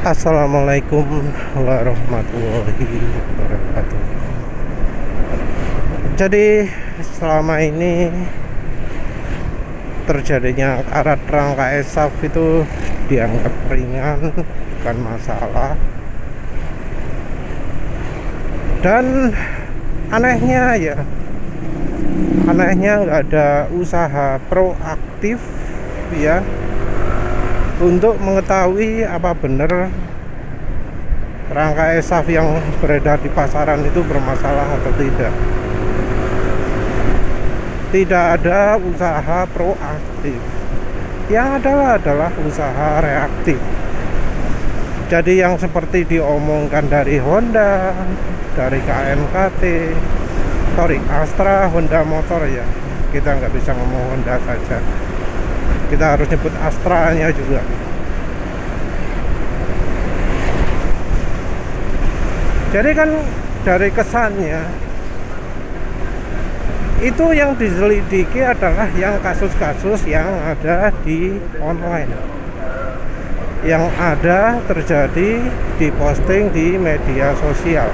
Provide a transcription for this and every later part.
Assalamualaikum warahmatullahi wabarakatuh. Jadi selama ini terjadinya karat rangka ESAF itu dianggap ringan, bukan masalah. Dan anehnya nggak ada usaha proaktif ya untuk mengetahui apa benar rangka ESAF yang beredar di pasaran itu bermasalah atau tidak. Tidak ada usaha proaktif. Yang adalah usaha reaktif. Jadi yang seperti diomongkan dari Honda, dari KNKT, Astra, Honda Motor ya. Kita nggak bisa ngomong Honda saja. Kita harus nyebut Astra-nya juga. Jadi kan dari kesannya itu yang diselidiki adalah yang kasus-kasus yang ada di online, yang ada terjadi di posting di media sosial.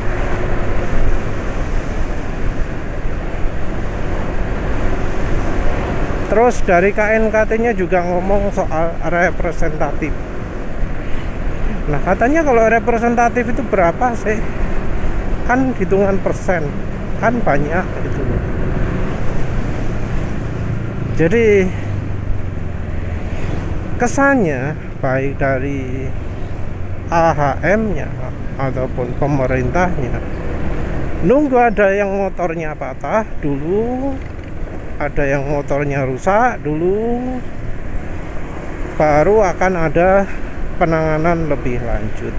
Terus dari KNKT-nya juga ngomong soal representatif. Nah katanya kalau representatif itu berapa sih? Kan hitungan persen, kan banyak itu. Jadi kesannya baik dari AHM-nya ataupun pemerintahnya nunggu ada yang motornya patah dulu, ada yang motornya rusak dulu, baru akan ada penanganan lebih lanjut.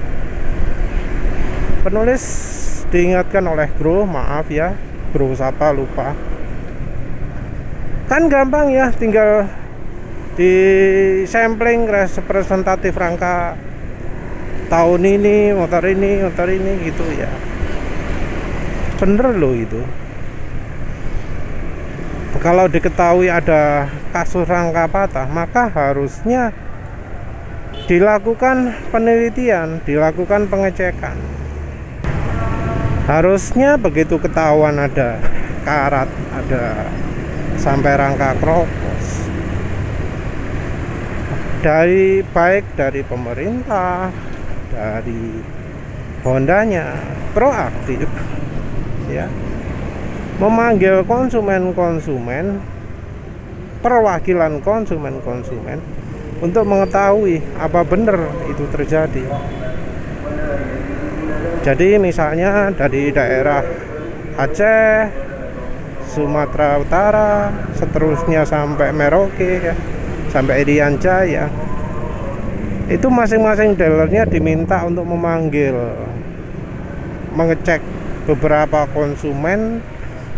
Penulis diingatkan oleh Bro, maaf ya Bro, siapa lupa. Kan gampang ya, tinggal di sampling representatif rangka tahun ini, motor ini gitu ya. Bener loh itu. Kalau diketahui ada kasus rangka patah, maka harusnya dilakukan penelitian, dilakukan pengecekan. Harusnya begitu ketahuan ada karat, ada sampai rangka kropos, baik dari pemerintah, dari Hondanya proaktif ya, memanggil konsumen-konsumen, perwakilan konsumen-konsumen untuk mengetahui apa benar itu terjadi. Jadi misalnya dari daerah Aceh, Sumatera Utara, seterusnya sampai Merauke ya, sampai Irian Jaya, itu masing-masing dealernya diminta untuk memanggil, mengecek beberapa konsumen,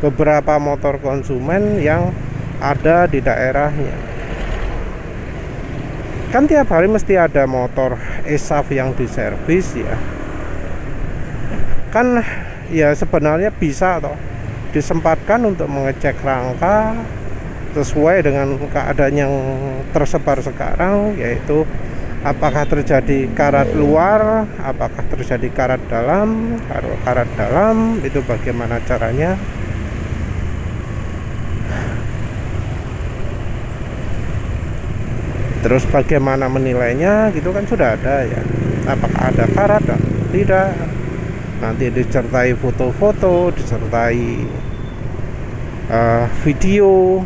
beberapa motor konsumen yang ada di daerahnya. Kan tiap hari mesti ada motor ESAF yang diservis ya. Kan ya sebenarnya bisa toh disempatkan untuk mengecek rangka sesuai dengan keadaan yang tersebar sekarang, yaitu apakah terjadi karat luar, apakah terjadi karat dalam. Kalau karat dalam itu bagaimana caranya. Terus bagaimana menilainya gitu kan sudah ada ya. Apakah ada karat dan tidak. Nanti disertai foto-foto, disertai video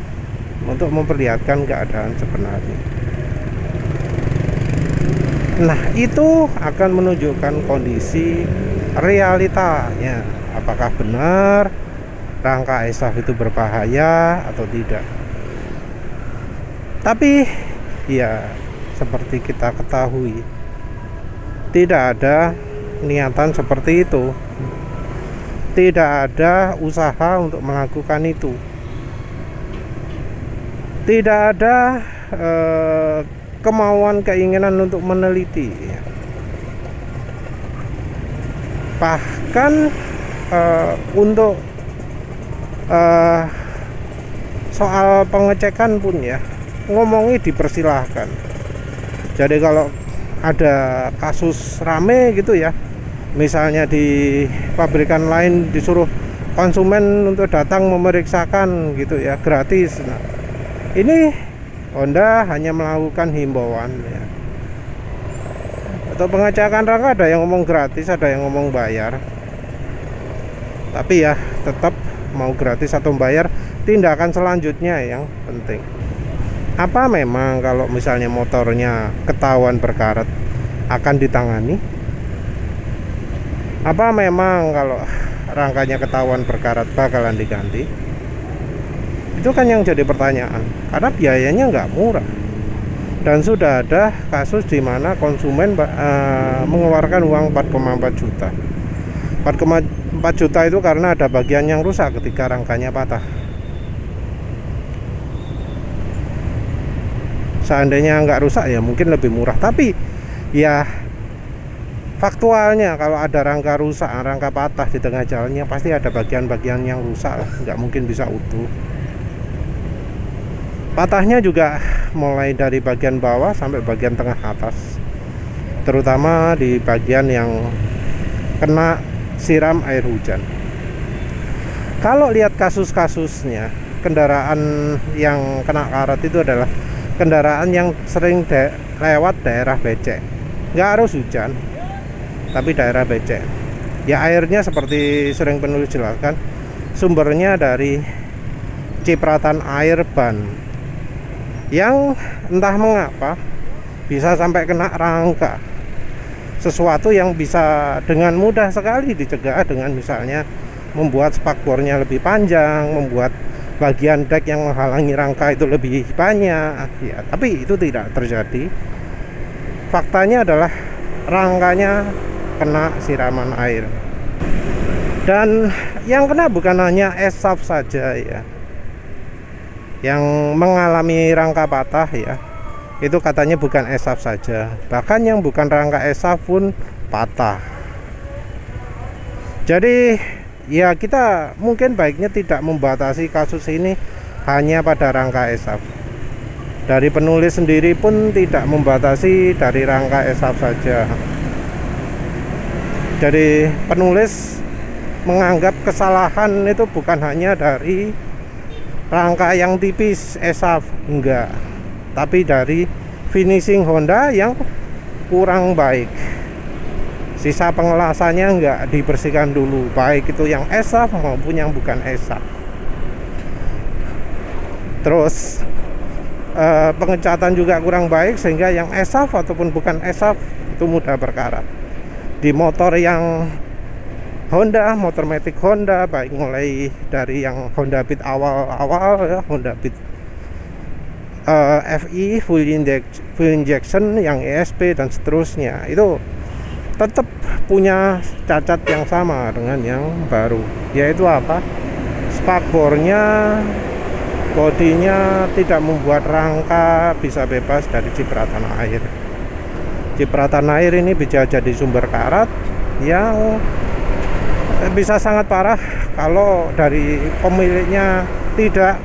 untuk memperlihatkan keadaan sebenarnya. Nah itu akan menunjukkan kondisi realitanya, apakah benar rangka ESAF itu berbahaya atau tidak. Tapi ya seperti kita ketahui, tidak ada niatan seperti itu. Tidak ada usaha untuk melakukan itu. Tidak ada kemauan, keinginan untuk meneliti. Bahkan untuk soal pengecekan pun ya, ngomongi dipersilahkan. Jadi kalau ada kasus rame gitu ya, misalnya di pabrikan lain disuruh konsumen untuk datang memeriksakan gitu ya, gratis. Nah, ini Honda hanya melakukan himbauan ya. Untuk pengecekan rangka ada yang ngomong gratis, ada yang ngomong bayar. Tapi ya tetap mau gratis atau bayar, tindakan selanjutnya yang penting. Apa memang kalau misalnya motornya ketahuan berkarat akan ditangani? Apa memang kalau rangkanya ketahuan berkarat bakalan diganti? Itu kan yang jadi pertanyaan, karena biayanya nggak murah. Dan sudah ada kasus di mana konsumen mengeluarkan uang 4,4 juta. 4,4 juta itu karena ada bagian yang rusak ketika rangkanya patah. Seandainya nggak rusak ya mungkin lebih murah, tapi ya faktualnya kalau ada rangka rusak, rangka patah di tengah jalannya pasti ada bagian-bagian yang rusak, nggak mungkin bisa utuh. Patahnya juga mulai dari bagian bawah sampai bagian tengah atas, terutama di bagian yang kena siram air hujan. Kalau lihat kasus-kasusnya, kendaraan yang kena karat itu adalah kendaraan yang sering lewat daerah becek, nggak harus hujan, tapi daerah becek. Ya airnya seperti sering penulis jelaskan, sumbernya dari cipratan air ban yang entah mengapa bisa sampai kena rangka. Sesuatu yang bisa dengan mudah sekali dicegah dengan misalnya membuat spakbornya lebih panjang, membuat bagian dek yang menghalangi rangka itu lebih banyak ya, tapi itu tidak terjadi. Faktanya adalah rangkanya kena siraman air, dan yang kena bukan hanya esaf saja ya, yang mengalami rangka patah ya, itu katanya bukan esaf saja, bahkan yang bukan rangka esaf pun patah. Jadi ya kita mungkin baiknya tidak membatasi kasus ini hanya pada rangka esaf. Dari penulis sendiri pun tidak membatasi dari rangka esaf saja. Jadi penulis menganggap kesalahan itu bukan hanya dari rangka yang tipis esaf, enggak, tapi dari finishing Honda yang kurang baik. Sisa pengelasannya enggak dibersihkan dulu, baik itu yang esaf maupun yang bukan esaf. Terus pengecatan juga kurang baik, sehingga yang esaf ataupun bukan esaf itu mudah berkarat. Di motor yang Honda, motor matic Honda, baik mulai dari yang Honda Beat awal-awal ya, Honda Beat FI full injection, yang ESP dan seterusnya, itu tetap punya cacat yang sama dengan yang baru, yaitu apa? Spakbornya, bodinya tidak membuat rangka bisa bebas dari cipratan air. Cipratan air ini bisa jadi sumber karat yang bisa sangat parah kalau dari pemiliknya tidak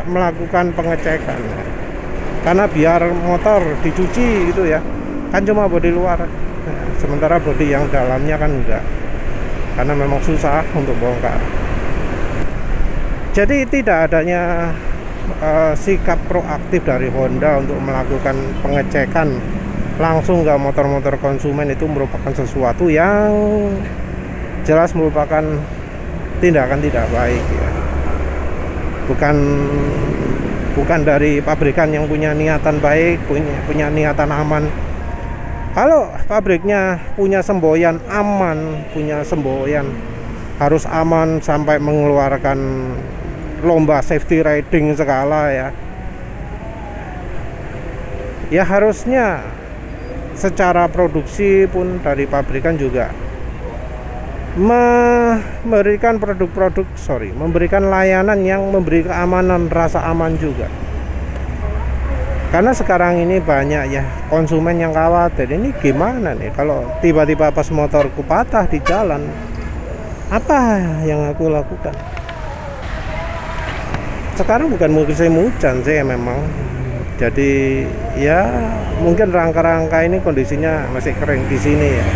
melakukan pengecekan. Karena biar motor dicuci gitu ya, kan cuma bodi luar, sementara bodi yang dalamnya kan enggak, karena memang susah untuk bongkar. Jadi tidak adanya sikap proaktif dari Honda untuk melakukan pengecekan langsung ke motor-motor konsumen itu merupakan sesuatu yang jelas merupakan tindakan tidak baik ya. Bukan dari pabrikan yang punya niatan baik, punya niatan aman. Kalau pabriknya punya semboyan aman, punya semboyan harus aman sampai mengeluarkan lomba safety riding segala ya, ya harusnya secara produksi pun dari pabrikan juga memberikan memberikan layanan yang memberi keamanan, rasa aman juga. Karena sekarang ini banyak ya konsumen yang khawatir, ini gimana nih kalau tiba-tiba pas motorku patah di jalan, apa yang aku lakukan? Sekarang bukan musim hujan sih memang, Jadi ya mungkin rangka-rangka ini kondisinya masih kering di sini ya.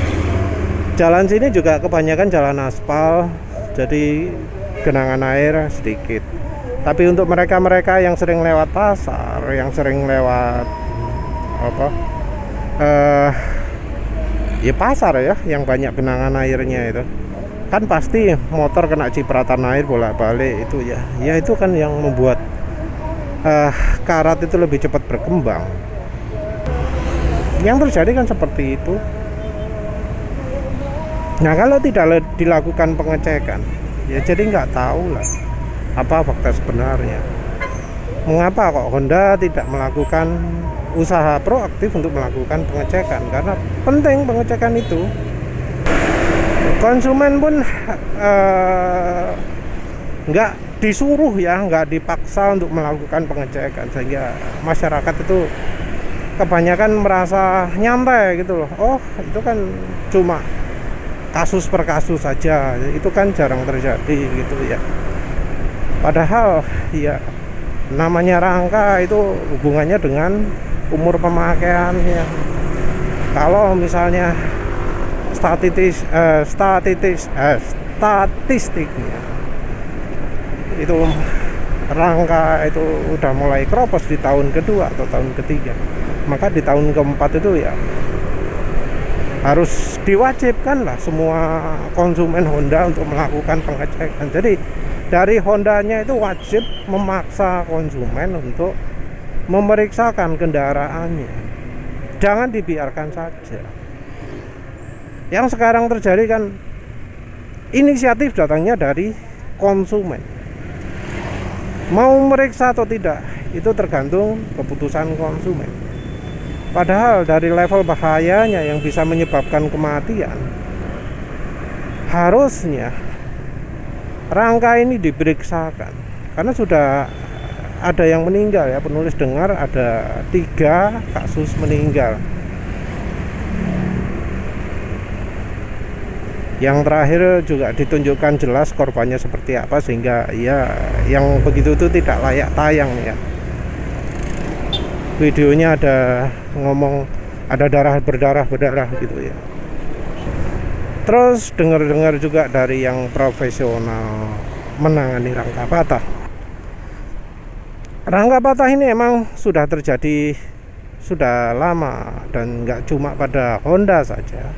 Jalan sini juga kebanyakan jalan aspal, jadi genangan air sedikit. Tapi untuk mereka-mereka yang sering lewat pasar, yang sering lewat ya pasar ya, yang banyak genangan airnya itu, kan pasti motor kena cipratan air bolak-balik itu ya. Ya itu kan yang membuat karat itu lebih cepat berkembang. Yang terjadi kan seperti itu. Nah kalau tidak dilakukan pengecekan, ya jadi nggak tahu lah apa fakta sebenarnya. Mengapa kok Honda tidak melakukan usaha proaktif untuk melakukan pengecekan? Karena penting pengecekan itu. Konsumen pun nggak disuruh ya, nggak dipaksa untuk melakukan pengecekan, sehingga masyarakat itu kebanyakan merasa nyantai gitu loh. Oh itu kan cuma kasus per kasus saja, itu kan jarang terjadi gitu ya. Padahal ya namanya rangka itu hubungannya dengan umur pemakaiannya. Kalau misalnya statistiknya itu rangka itu udah mulai keropos di tahun kedua atau tahun ketiga, maka di tahun keempat itu ya harus diwajibkan lah semua konsumen Honda untuk melakukan pengecekan. Jadi dari Hondanya itu wajib memaksa konsumen untuk memeriksakan kendaraannya, jangan dibiarkan saja. Yang sekarang terjadi kan inisiatif datangnya dari konsumen. Mau meriksa atau tidak itu tergantung keputusan konsumen. Padahal dari level bahayanya yang bisa menyebabkan kematian, harusnya rangka ini diperiksakan. Karena sudah ada yang meninggal ya, penulis dengar ada 3 kasus meninggal. Yang terakhir juga ditunjukkan jelas korbannya seperti apa, sehingga ya yang begitu itu tidak layak tayang ya. Videonya ada ngomong ada berdarah gitu ya. Terus dengar juga dari yang profesional menangani rangka patah. Rangka patah ini emang sudah terjadi sudah lama, dan nggak cuma pada Honda saja.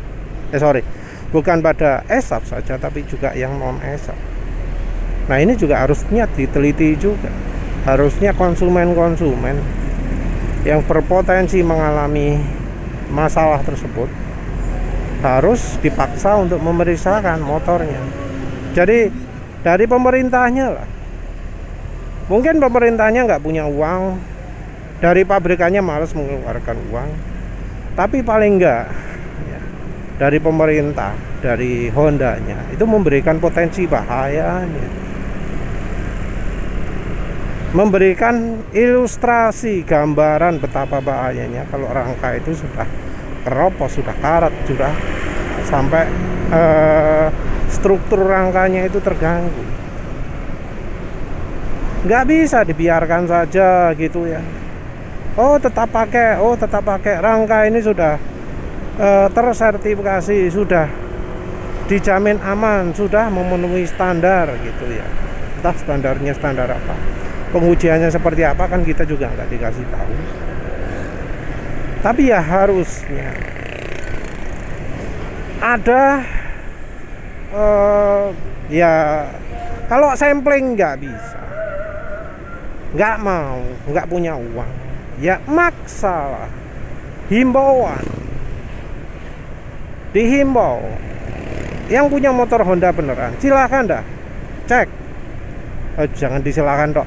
Bukan pada ESAP saja, tapi juga yang non ESAP. Nah ini juga harusnya diteliti juga. Harusnya konsumen yang berpotensi mengalami masalah tersebut harus dipaksa untuk memeriksakan motornya. Jadi dari pemerintahnya lah. Mungkin pemerintahnya nggak punya uang, dari pabrikannya malas mengeluarkan uang, tapi paling enggak dari pemerintah, dari Hondanya itu memberikan potensi bahayanya, memberikan ilustrasi gambaran betapa bahayanya kalau rangka itu sudah keropos, sudah karat, sudah sampai struktur rangkanya itu terganggu. Nggak bisa dibiarkan saja gitu ya. Tetap pakai rangka ini sudah tersertifikasi, sudah dijamin aman, sudah memenuhi standar gitu ya. Entah standarnya standar apa, pengujiannya seperti apa kan kita juga nggak dikasih tahu. Tapi ya harusnya ada ya kalau sampling nggak bisa, nggak mau, nggak punya uang, ya maksa lah, himbauan. Dihimbau yang punya motor Honda beneran silakan dah cek, jangan disilakan dok,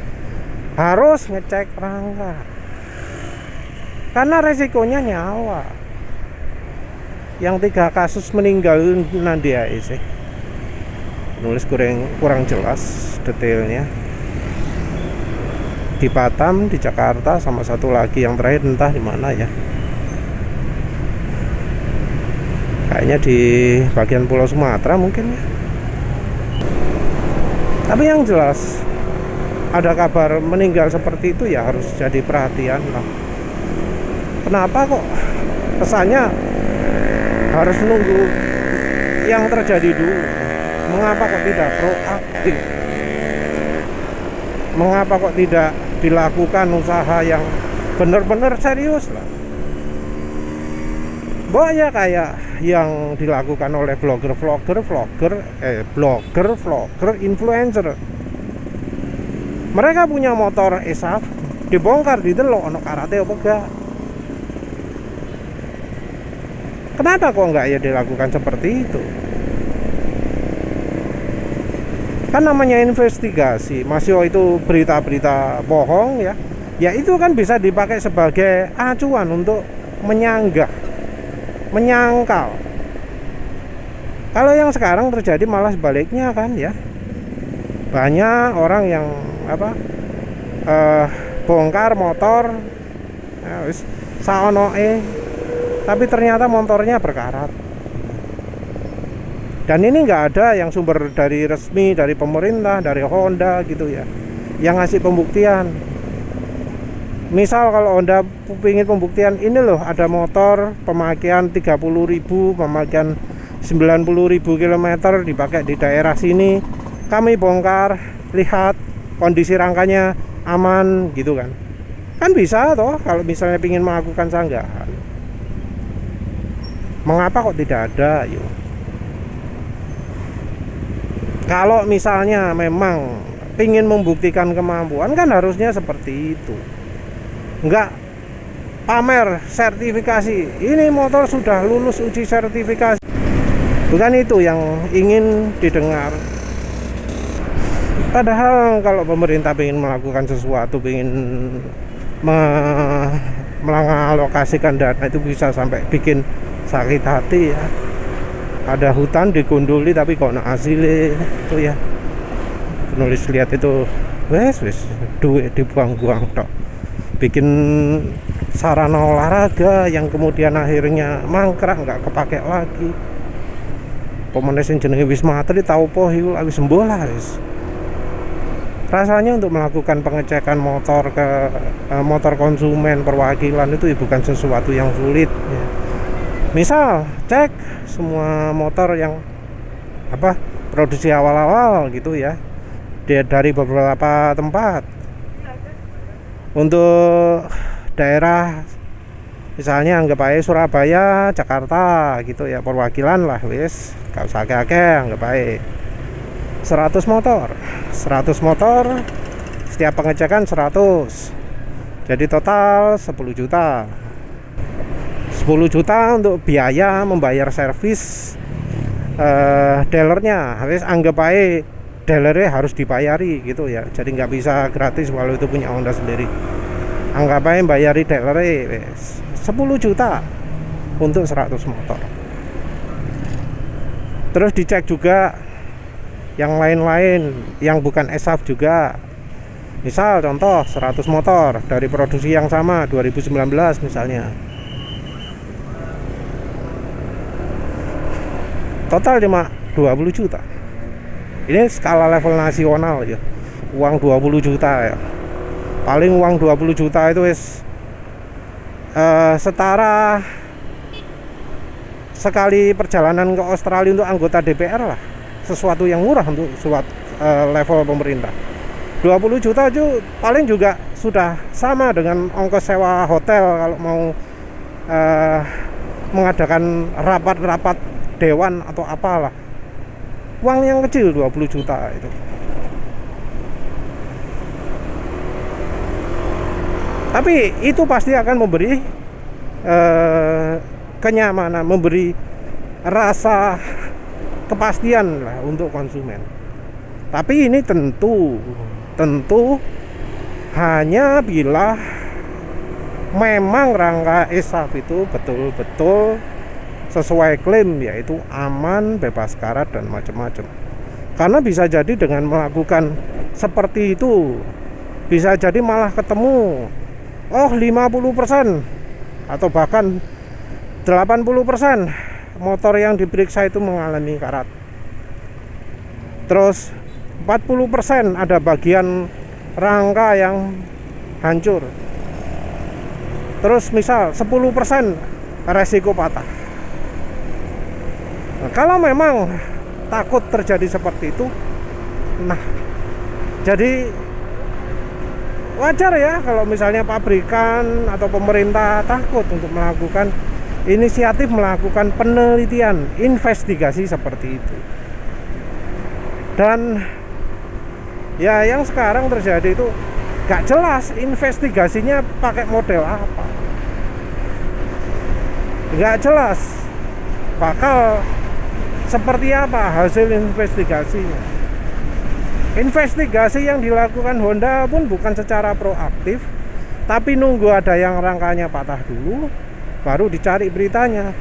harus ngecek rangka karena resikonya nyawa. Yang 3 kasus meninggal nanti ya sih nulis kurang jelas detailnya. Di Batam, di Jakarta, sama satu lagi yang terakhir entah di mana ya. Kayaknya di bagian Pulau Sumatera mungkin ya. Tapi yang jelas ada kabar meninggal seperti itu ya harus jadi perhatian lah. kenapa kok kesannya harus nunggu yang terjadi dulu? Mengapa kok tidak proaktif? Mengapa kok tidak dilakukan usaha yang benar-benar serius lah? Banyak kayak yang dilakukan oleh blogger, influencer. Mereka punya motor ESAF, dibongkar di delok ono karate apa enggak. Kenapa kok enggak ya dilakukan seperti itu? Kan namanya investigasi, masih itu berita-berita bohong ya. Ya itu kan bisa dipakai sebagai acuan untuk menyangkal. Kalau yang sekarang terjadi malah sebaliknya kan ya. Banyak orang yang bongkar motor ya wis saonoe, tapi ternyata motornya berkarat. Dan ini nggak ada yang sumber dari resmi, dari pemerintah, dari Honda gitu ya, yang ngasih pembuktian. Misal kalau Honda ingin pembuktian, ini loh ada motor pemakaian 30.000, pemakaian 90.000 km dipakai di daerah sini, kami bongkar, lihat kondisi rangkanya aman gitu kan. Kan bisa toh kalau misalnya ingin melakukan sanggahan. Mengapa kok tidak ada yuk? Kalau misalnya memang ingin membuktikan kemampuan kan harusnya seperti itu. Enggak pamer sertifikasi, ini motor sudah lulus uji sertifikasi. Bukan itu yang ingin didengar. Padahal kalau pemerintah ingin melakukan sesuatu, ingin mengalokasikan dana, itu bisa sampai bikin sakit hati ya. Ada hutan digunduli tapi kok nak hasilnya itu ya. Penulis lihat itu wes duit dibuang-buang tok. Bikin sarana olahraga yang kemudian akhirnya mangkrak, nggak kepake lagi. Pemenang sing jenenge Wisma Atlet tau po iku wis sembuh lah wis. Rasanya untuk melakukan pengecekan motor ke motor konsumen perwakilan itu bukan sesuatu yang sulit ya. Misal cek semua motor yang produksi awal-awal gitu ya, dari beberapa tempat. Untuk daerah misalnya anggap aja Surabaya, Jakarta gitu ya, perwakilan lah wis, gak usah akeh-akeh, anggap aja 100 motor setiap pengecekan 100, jadi total 10 juta untuk biaya membayar servis dealernya. Habis anggap aja dealernya harus dibayari gitu ya, jadi nggak bisa gratis walau itu punya Honda sendiri. Anggap aja bayari dealernya 10 juta untuk 100 motor. Terus dicek juga yang lain-lain yang bukan ESAF juga. Misal contoh 100 motor dari produksi yang sama 2019 misalnya, total cuma 20 juta. Ini skala level nasional ya. Uang 20 juta ya. Paling uang 20 juta itu setara sekali perjalanan ke Australia untuk anggota DPR lah. Sesuatu yang murah untuk level pemerintah. 20 juta itu paling juga sudah sama dengan ongkos sewa hotel kalau mau mengadakan rapat-rapat dewan atau apalah. Uang yang kecil 20 juta itu. Tapi itu pasti akan memberi kenyamanan, memberi rasa kepastian lah untuk konsumen. Tapi ini tentu hanya bila memang rangka ESAF itu betul-betul sesuai klaim, yaitu aman, bebas karat dan macam-macam. Karena bisa jadi dengan melakukan seperti itu, bisa jadi malah ketemu 50% atau bahkan 80% motor yang diperiksa itu mengalami karat. Terus 40% ada bagian rangka yang hancur. terus misal 10% resiko patah. Nah, kalau memang takut terjadi seperti itu, nah jadi wajar ya kalau misalnya pabrikan atau pemerintah takut untuk melakukan inisiatif melakukan penelitian, investigasi seperti itu. Dan ya yang sekarang terjadi itu gak jelas investigasinya pakai model apa, gak jelas bakal seperti apa hasil investigasinya. Investigasi yang dilakukan Honda pun bukan secara proaktif, tapi nunggu ada yang rangkanya patah dulu baru dicari beritanya.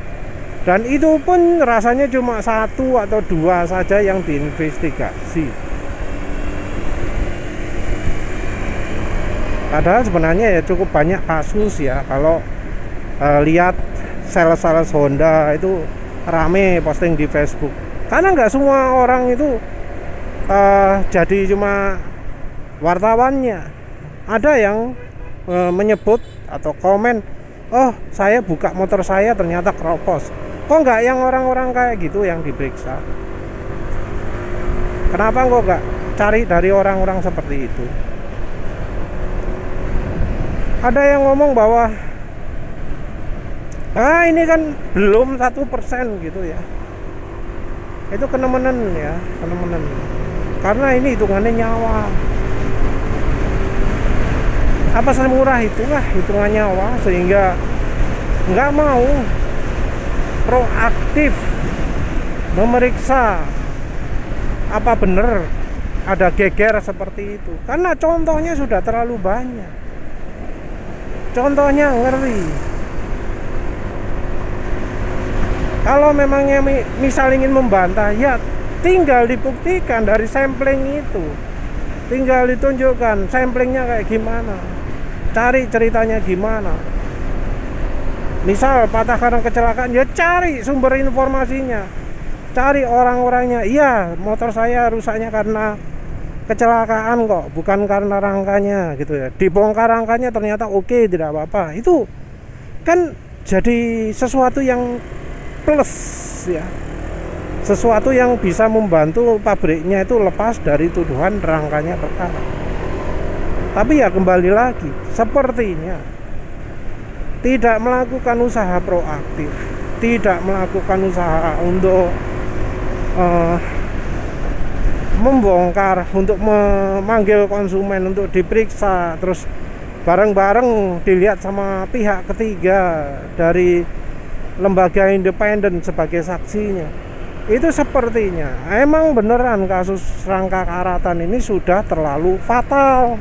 Dan itu pun rasanya cuma 1 atau 2 saja yang diinvestigasi. Padahal sebenarnya ya cukup banyak kasus ya. Kalau lihat sales-sales Honda itu rame posting di Facebook. Karena nggak semua orang itu jadi cuma wartawannya. Ada yang menyebut atau komen, oh saya buka motor saya ternyata keropos. Kok nggak yang orang-orang kayak gitu yang diperiksa? Kenapa kok nggak cari dari orang-orang seperti itu? Ada yang ngomong bahwa ini kan belum 1% gitu ya. Itu kenemenan ya, kenemenan. Karena ini hitungannya nyawa. Apa semurah itulah hitungan nyawa, sehingga nggak mau proaktif memeriksa apa benar ada geger seperti itu. Karena contohnya sudah terlalu banyak. Contohnya ngeri. Kalau memangnya misal ingin membantah, ya tinggal dibuktikan dari sampling itu. Tinggal ditunjukkan samplingnya kayak gimana, cari ceritanya gimana. Misal patah karena kecelakaan, ya cari sumber informasinya, cari orang-orangnya. Iya, motor saya rusaknya karena kecelakaan kok, bukan karena rangkanya gitu ya. Dibongkar rangkanya ternyata oke, tidak apa-apa. Itu kan jadi sesuatu yang plus ya, sesuatu yang bisa membantu pabriknya itu lepas dari tuduhan rangkanya perkara. Tapi ya kembali lagi, sepertinya tidak melakukan usaha proaktif, tidak melakukan usaha untuk membongkar, untuk memanggil konsumen untuk diperiksa, terus bareng-bareng dilihat sama pihak ketiga dari lembaga independen sebagai saksinya. Itu sepertinya emang beneran kasus rangka karatan ini sudah terlalu fatal.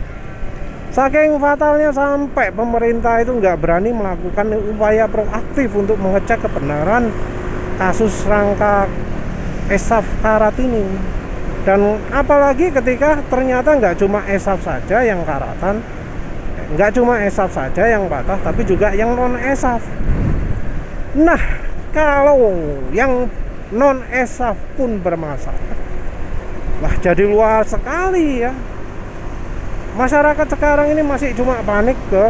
Saking fatalnya sampai pemerintah itu nggak berani melakukan upaya proaktif untuk mengecek kebenaran kasus rangka ESAF karat ini. Dan apalagi ketika ternyata nggak cuma ESAF saja yang karatan, nggak cuma ESAF saja yang patah, tapi juga yang non ESAF. Nah, kalau yang non ESAF pun bermasalah, wah jadi luar sekali ya. Masyarakat sekarang ini masih cuma panik ke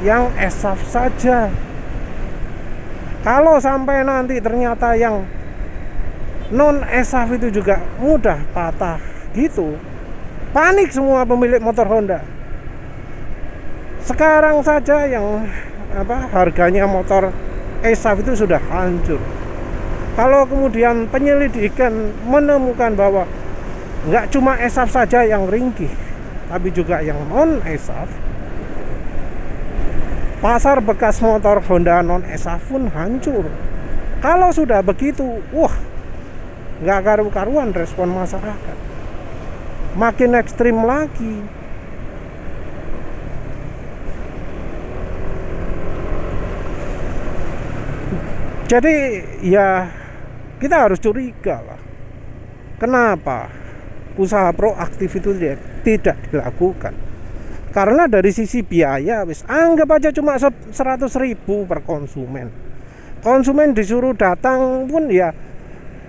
yang ESAF saja. Kalau sampai nanti ternyata yang non ESAF itu juga mudah patah gitu, panik semua pemilik motor Honda. Sekarang saja yang harganya motor ESAF itu sudah hancur. Kalau kemudian penyelidikan menemukan bahwa nggak cuma ESAF saja yang ringkih, tapi juga yang non ESAF, pasar bekas motor Honda non ESAF pun hancur. Kalau sudah begitu, wah, nggak karu-karuan respon masyarakat, makin ekstrim lagi. Jadi ya kita harus curiga lah, kenapa usaha proaktif itu tidak dilakukan. Karena dari sisi biaya, anggap aja cuma 100.000 per konsumen. Konsumen disuruh datang pun ya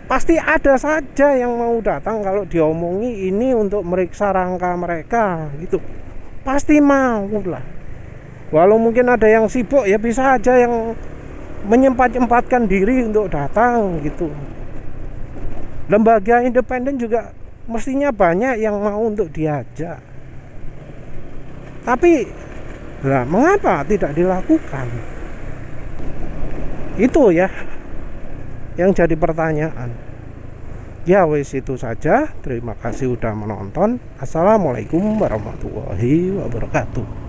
pasti ada saja yang mau datang. Kalau diomongi ini untuk meriksa rangka mereka gitu, pasti mau lah. Walau mungkin ada yang sibuk, ya bisa aja yang menyempat-nyempatkan diri untuk datang gitu. Lembaga independen juga mestinya banyak yang mau untuk diajak. Tapi lah, mengapa tidak dilakukan? Itu ya yang jadi pertanyaan. Ya wes, itu saja. Terima kasih udah menonton. Assalamualaikum warahmatullahi wabarakatuh.